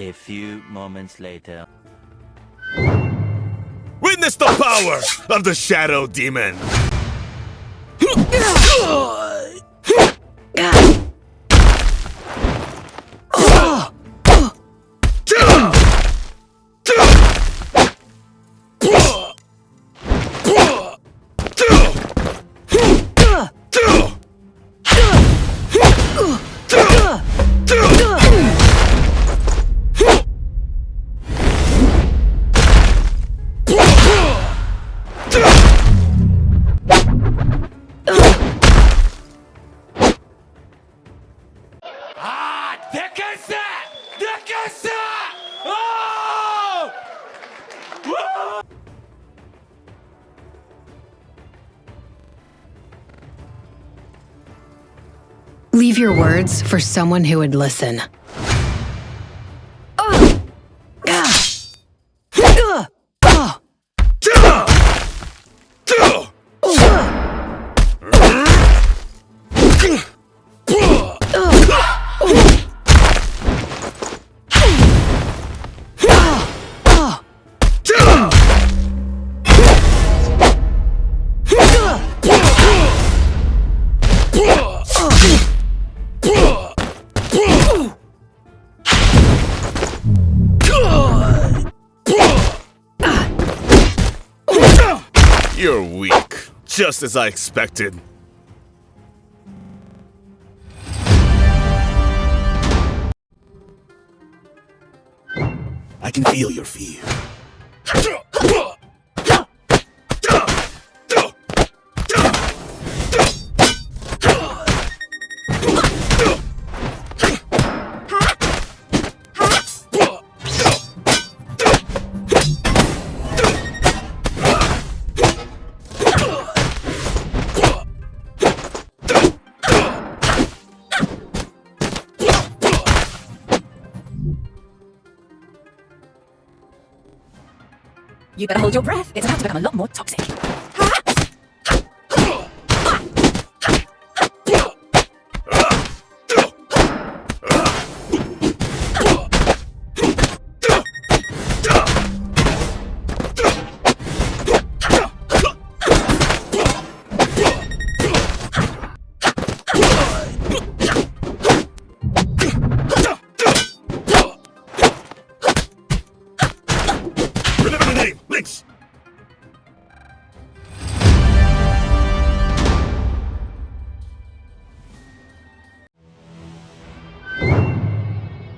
A few moments later. Witness the power of the shadow demon! Leave your words for someone who would listen. You're weak, just as I expected. I can feel your fear. You better hold your breath. It's about to become a lot more toxic.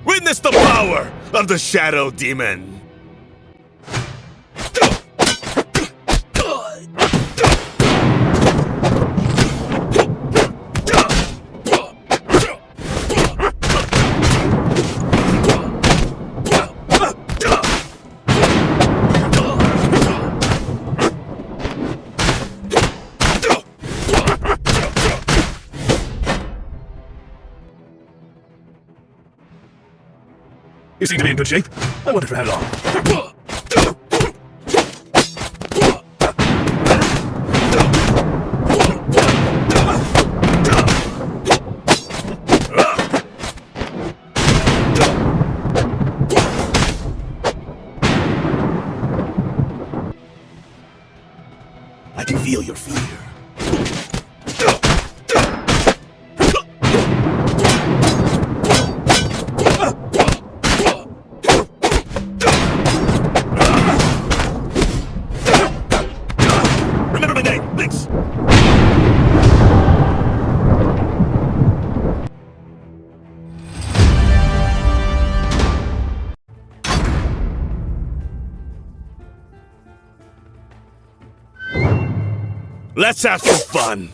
Witness the power of the shadow demon! You seem to be in good shape. I wonder for how long. I can feel your fear. Let's have some fun!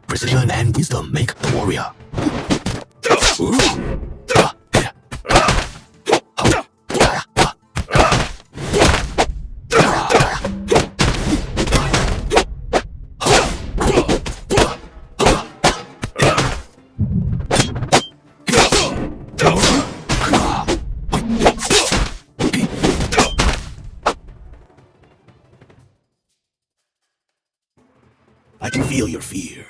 Precision and wisdom make the warrior. I can feel your fear.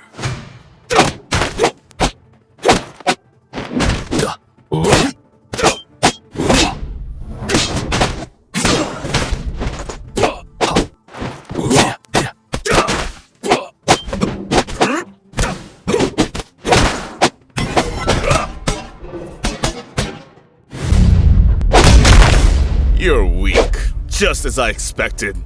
You're weak, just as I expected.